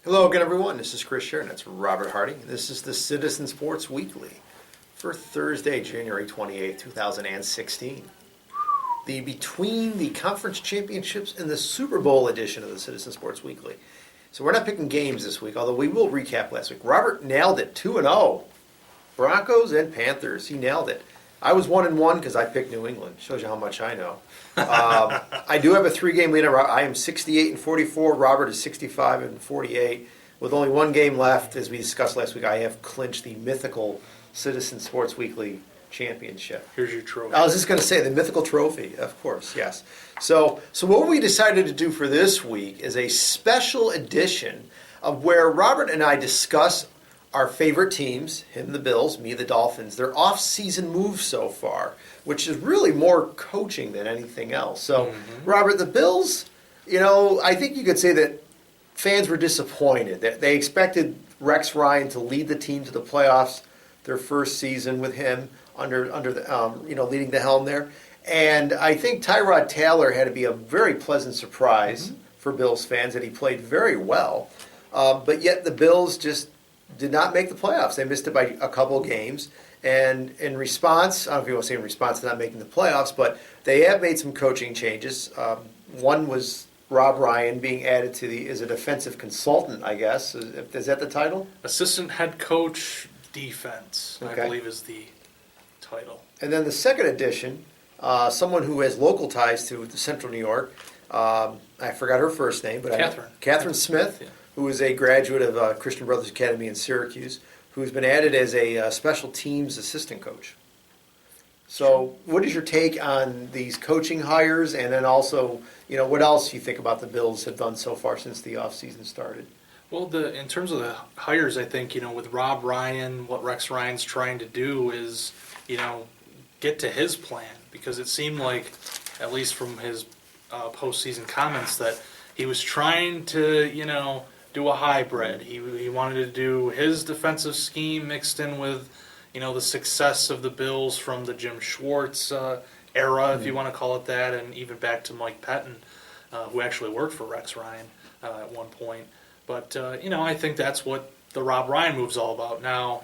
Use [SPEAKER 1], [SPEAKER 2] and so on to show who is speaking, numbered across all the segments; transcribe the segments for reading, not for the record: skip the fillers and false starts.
[SPEAKER 1] Hello again, everyone. This is Chris Sharon. That's Robert Hardy. This is the Citizen Sports Weekly for Thursday, January 28th, 2016. The Between the Conference Championships and the Super Bowl edition of the Citizen Sports Weekly. So we're not picking games this week, although we will recap last week. Robert nailed it, 2-0. Broncos and Panthers. He nailed it. I was 1-1 because I picked New England. Shows you how much I know. I do have a 3-game lead. I am 68-44. Robert is 65-48. With only one game left, as we discussed last week, I have clinched the mythical Citizen Sports Weekly championship.
[SPEAKER 2] Here's your trophy.
[SPEAKER 1] I was just going to say the mythical trophy, of course, yes. So what we decided to do for this week is a special edition of where Robert and I discuss our favorite teams, him the Bills, me the Dolphins, their off-season moves so far, which is really more coaching than anything else. So, Robert, the Bills, I think you could say that fans were disappointed. They expected Rex Ryan to lead the team to the playoffs their first season with him under the leading the helm there. And I think Tyrod Taylor had to be a very pleasant surprise for Bills fans that he played very well. But yet the Bills just did not make the playoffs. They missed it by a couple of games. And in response, I don't know if you want to say in response to not making the playoffs, but they have made some coaching changes. One was Rob Ryan being added to as a defensive consultant, I guess. Is that the title?
[SPEAKER 2] Assistant head coach defense,
[SPEAKER 1] Okay.
[SPEAKER 2] I believe is the title.
[SPEAKER 1] And then the second addition, someone who has local ties to Central New York. I forgot her first name, but Catherine Smith.
[SPEAKER 2] Yeah.
[SPEAKER 1] Who is a graduate of Christian Brothers Academy in Syracuse, who's been added as a special teams assistant coach. So what is your take on these coaching hires, and then also, what else you think about the Bills have done so far since the offseason started?
[SPEAKER 2] Well, in terms of the hires, I think, with Rob Ryan, what Rex Ryan's trying to do is, get to his plan, because it seemed like, at least from his postseason comments, that he was trying to, do a hybrid. He wanted to do his defensive scheme mixed in with, the success of the Bills from the Jim Schwartz era, if you want to call it that, and even back to Mike Pettin, who actually worked for Rex Ryan at one point. But, I think that's what the Rob Ryan move's all about. Now,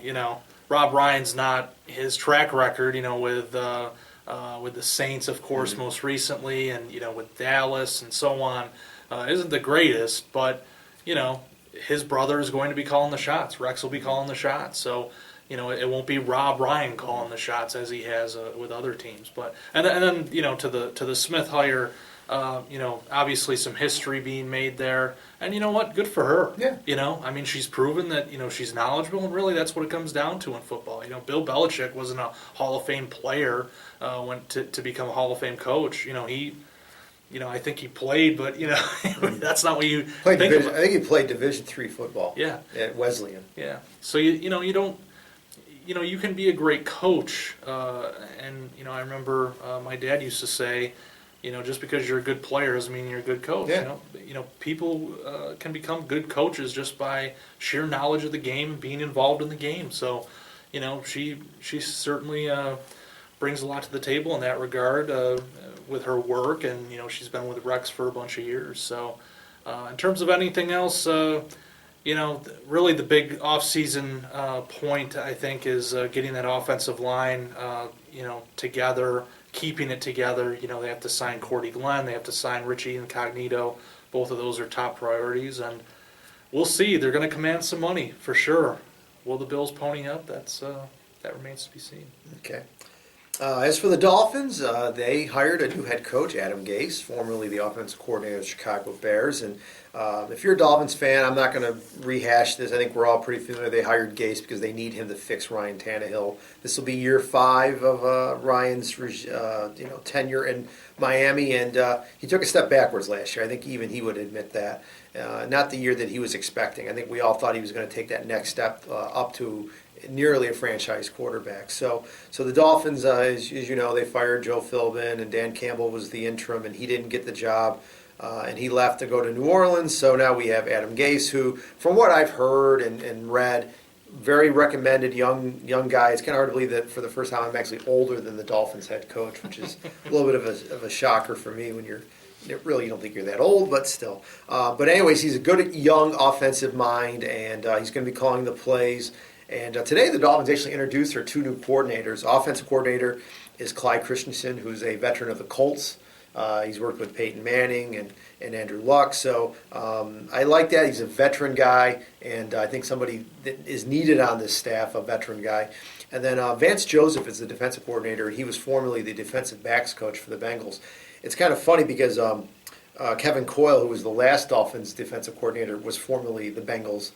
[SPEAKER 2] Rob Ryan's not his track record, with the Saints, of course, most recently, and, with Dallas and so on, isn't the greatest, but his brother is going to be calling the shots. Rex will be calling the shots. So, it won't be Rob Ryan calling the shots as he has with other teams. But and then to the Smith hire, obviously some history being made there. And you know what? Good for her.
[SPEAKER 1] Yeah.
[SPEAKER 2] She's proven that she's knowledgeable, and really that's what it comes down to in football. Bill Belichick wasn't a Hall of Fame player went to become a Hall of Fame coach. I think he played, but that's not what you think about.
[SPEAKER 1] I think he played Division III football.
[SPEAKER 2] Yeah.
[SPEAKER 1] At Wesleyan.
[SPEAKER 2] Yeah. So you don't. You can be a great coach, and I remember my dad used to say, just because you're a good player doesn't mean you're a good coach.
[SPEAKER 1] Yeah.
[SPEAKER 2] People can become good coaches just by sheer knowledge of the game and being involved in the game. So, she certainly brings a lot to the table in that regard with her work, and she's been with Rex for a bunch of years. So, in terms of anything else, really the big off-season point I think is getting that offensive line, together, keeping it together. They have to sign Cordy Glenn, they have to sign Richie Incognito. Both of those are top priorities, and we'll see. They're going to command some money for sure. Will the Bills pony up? That remains to be seen.
[SPEAKER 1] Okay. As for the Dolphins, they hired a new head coach, Adam Gase, formerly the offensive coordinator of the Chicago Bears. And if you're a Dolphins fan, I'm not going to rehash this. I think we're all pretty familiar. They hired Gase because they need him to fix Ryan Tannehill. This will be year 5 of Ryan's tenure in Miami, and he took a step backwards last year. I think even he would admit that. Not the year that he was expecting. I think we all thought he was going to take that next step up to nearly a franchise quarterback. So the Dolphins, as you know, they fired Joe Philbin, and Dan Campbell was the interim, and he didn't get the job, and he left to go to New Orleans. So now we have Adam Gase, who, from what I've heard and read, very recommended young guy. It's kind of hard to believe that for the first time I'm actually older than the Dolphins head coach, which is a little bit of a shocker for me when you're Really, you don't think you're that old, but still. But anyways, he's a good young offensive mind, and he's going to be calling the plays. And today the Dolphins actually introduced their 2 new coordinators. Offensive coordinator is Clyde Christensen, who's a veteran of the Colts. He's worked with Peyton Manning and Andrew Luck. So I like that. He's a veteran guy, and I think somebody that is needed on this staff, a veteran guy. And then Vance Joseph is the defensive coordinator. He was formerly the defensive backs coach for the Bengals. It's kind of funny because Kevin Coyle, who was the last Dolphins defensive coordinator, was formerly the Bengals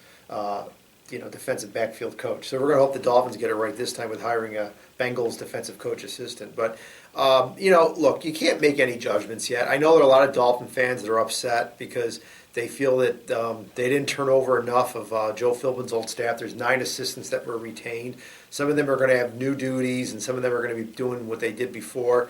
[SPEAKER 1] defensive backfield coach. So we're going to hope the Dolphins get it right this time with hiring a Bengals defensive coach assistant. But, look, you can't make any judgments yet. I know there are a lot of Dolphin fans that are upset because they feel that they didn't turn over enough of Joe Philbin's old staff. There's 9 assistants that were retained. Some of them are going to have new duties, and some of them are going to be doing what they did before.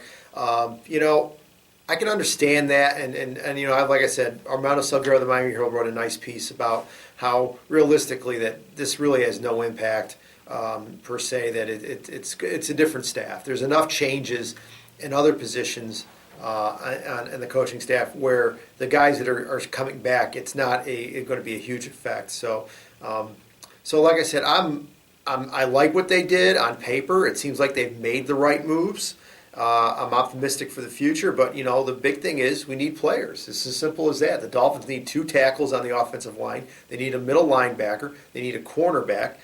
[SPEAKER 1] I can understand that, and like I said, Armando Salguero of the Miami Herald wrote a nice piece about how realistically that this really has no impact per se, that it's a different staff. There's enough changes in other positions in the coaching staff where the guys that are coming back, it's not going to be a huge effect. So like I said, I like what they did on paper. It seems like they've made the right moves. I'm optimistic for the future, but the big thing is we need players. It's as simple as that. The Dolphins need 2 tackles on the offensive line. They need a middle linebacker. They need a cornerback.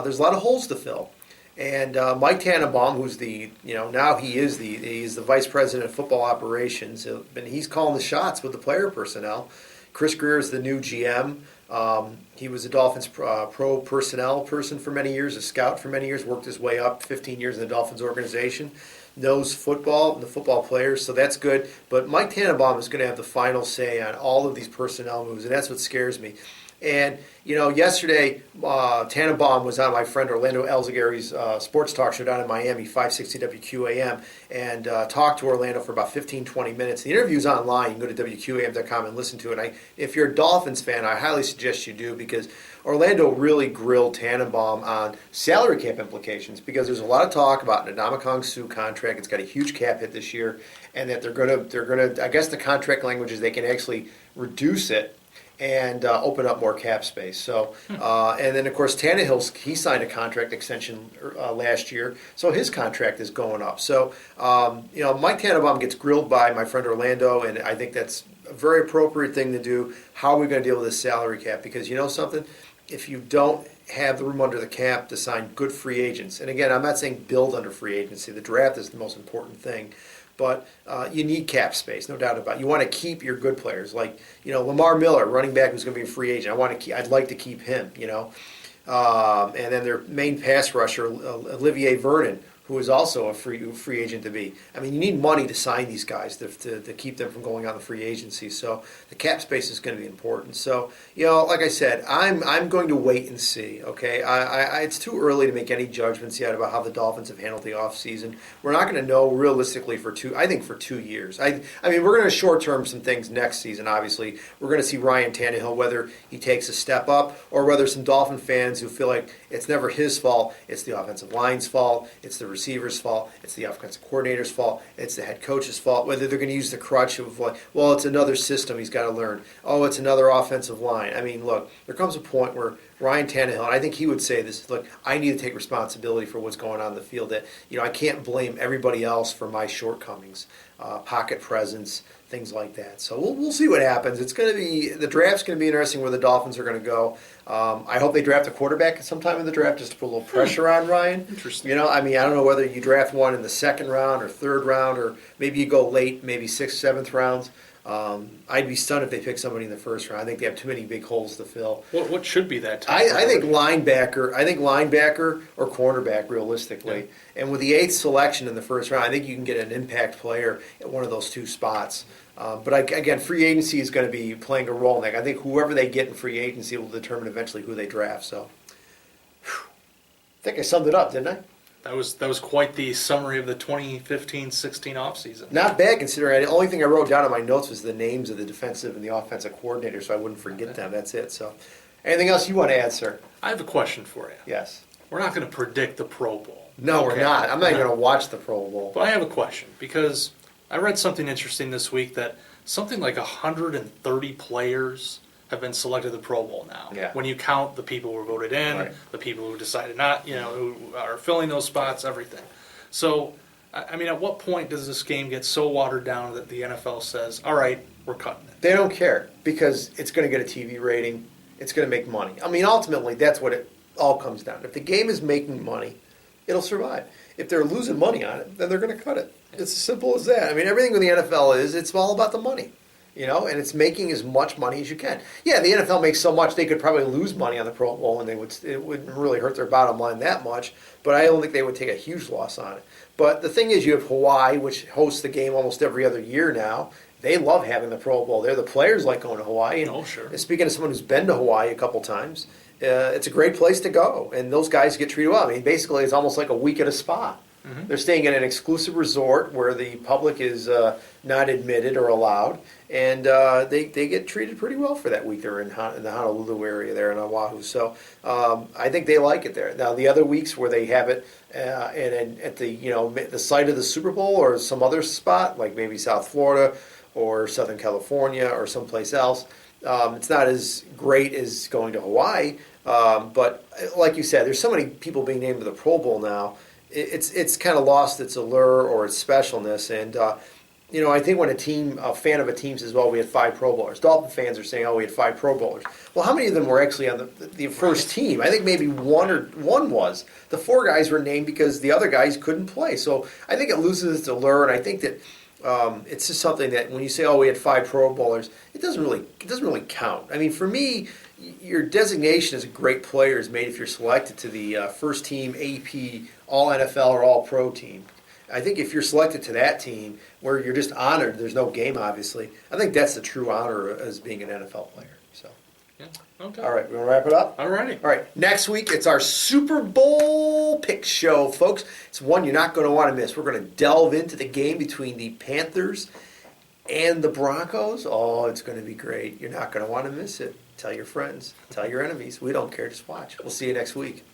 [SPEAKER 1] There's a lot of holes to fill. And Mike Tannenbaum, who's now he's the vice president of football operations, and he's calling the shots with the player personnel. Chris Greer is the new GM. He was a Dolphins pro personnel person for many years, a scout for many years, worked his way up, 15 years in the Dolphins organization, knows football and the football players, so that's good. But Mike Tannenbaum is going to have the final say on all of these personnel moves, and that's what scares me. And, yesterday, Tannenbaum was on my friend Orlando Elzagari's sports talk show down in Miami, 560 WQAM, and talked to Orlando for about 15, 20 minutes. The interview's online. You can go to WQAM.com and listen to it. If you're a Dolphins fan, I highly suggest you do, because Orlando really grilled Tannenbaum on salary cap implications, because there's a lot of talk about an Ndamukong Suh contract. It's got a huge cap hit this year, and that they're gonna. I guess the contract language is they can actually reduce it and open up more cap space. So, and then of course he signed a contract extension last year, so his contract is going up. So, Mike Tannenbaum gets grilled by my friend Orlando, and I think that's a very appropriate thing to do. How are we going to deal with this salary cap? Because you know something, if you don't have the room under the cap to sign good free agents, and again, I'm not saying build under free agency. The draft is the most important thing. But you need cap space, no doubt about it. You want to keep your good players, like Lamar Miller, running back, who's going to be a free agent. I'd like to keep him. And then their main pass rusher, Olivier Vernon, who is also a free agent to be. I mean, you need money to sign these guys to keep them from going on the free agency. So the cap space is going to be important. So, like I said, I'm going to wait and see, okay? It's too early to make any judgments yet about how the Dolphins have handled the offseason. We're not going to know realistically for 2 years. I mean, we're going to short-term some things next season, obviously. We're going to see Ryan Tannehill, whether he takes a step up or whether some Dolphin fans who feel like it's never his fault, it's the offensive line's fault, it's the receiver's fault, it's the offensive coordinator's fault, it's the head coach's fault, whether they're going to use the crutch of it's another system he's got to learn. Oh, it's another offensive line. I mean, look, there comes a point where Ryan Tannehill, and I think he would say this, look, I need to take responsibility for what's going on in the field, that, I can't blame everybody else for my shortcomings, pocket presence, things like that. So we'll see what happens. The draft's going to be interesting where the Dolphins are going to go. I hope they draft a quarterback sometime in the draft just to put a little pressure on Ryan.
[SPEAKER 2] Interesting.
[SPEAKER 1] I don't know whether you draft one in the second round or third round, or maybe you go late, maybe 6th, 7th rounds. I'd be stunned if they pick somebody in the first round. I think they have too many big holes to fill.
[SPEAKER 2] What should be that time?
[SPEAKER 1] I think linebacker or cornerback, realistically. Yeah. And with the 8th selection in the first round, I think you can get an impact player at one of those 2 spots. But again, free agency is going to be playing a role in that. I think whoever they get in free agency will determine eventually who they draft. So, I think I summed it up, didn't I?
[SPEAKER 2] That was quite the summary of the 2015-16 offseason.
[SPEAKER 1] Not bad, considering the only thing I wrote down on my notes was the names of the defensive and the offensive coordinators, so I wouldn't forget them. That's it. So, anything else you want to add, sir?
[SPEAKER 2] I have a question for you.
[SPEAKER 1] Yes.
[SPEAKER 2] We're not going to predict the Pro Bowl.
[SPEAKER 1] No, we're not. I'm not even going to watch the Pro Bowl.
[SPEAKER 2] But I have a question, because I read something interesting this week that something like 130 players have been selected to the Pro Bowl now.
[SPEAKER 1] Yeah.
[SPEAKER 2] When you count the people who were voted in,
[SPEAKER 1] Right.
[SPEAKER 2] the people who decided not, who are filling those spots, everything. So, I mean, at what point does this game get so watered down that the NFL says, all right, we're cutting it?
[SPEAKER 1] They don't care because it's going to get a TV rating. It's going to make money. I mean, ultimately, that's what it all comes down to. If the game is making money, it'll survive. If they're losing money on it, then they're going to cut it. It's as simple as that. I mean, everything with the NFL it's all about the money, and it's making as much money as you can. Yeah, the NFL makes so much they could probably lose money on the Pro Bowl, and it wouldn't really hurt their bottom line that much. But I don't think they would take a huge loss on it. But the thing is, you have Hawaii, which hosts the game almost every other year now. They love having the Pro Bowl there. The players like going to Hawaii. And
[SPEAKER 2] Oh, sure.
[SPEAKER 1] speaking of someone who's been to Hawaii a couple times, it's a great place to go. And those guys get treated well. I mean, basically, it's almost like a week at a spa. Mm-hmm. They're staying in an exclusive resort where the public is not admitted or allowed. And they get treated pretty well for that week. They're in the Honolulu area there in Oahu. So I think they like it there. Now, the other weeks where they have it at the site of the Super Bowl or some other spot, like maybe South Florida or Southern California or someplace else, it's not as great as going to Hawaii. But like you said, there's so many people being named to the Pro Bowl now. It's kind of lost its allure or its specialness. And, I think when a fan of a team says, well, we had 5 Pro Bowlers, Dolphin fans are saying, oh, we had 5 Pro Bowlers. Well, how many of them were actually on the first team? I think maybe one was. The 4 guys were named because the other guys couldn't play. So I think it loses its allure, and I think that it's just something that when you say, oh, we had 5 Pro Bowlers, it doesn't really count. I mean, for me, your designation as a great player is made if you're selected to the first team AP All NFL or All Pro team. I think if you're selected to that team where you're just honored, there's no game obviously, I think that's the true honor as being an NFL player. So,
[SPEAKER 2] Yeah. Okay.
[SPEAKER 1] all right, we want to wrap it up?
[SPEAKER 2] All righty.
[SPEAKER 1] All right, next week it's our Super Bowl pick show, folks. It's one you're not going to want to miss. We're going to delve into the game between the Panthers and the Broncos. Oh, it's going to be great. You're not going to want to miss it. Tell your friends. Tell your enemies. We don't care. Just watch. We'll see you next week.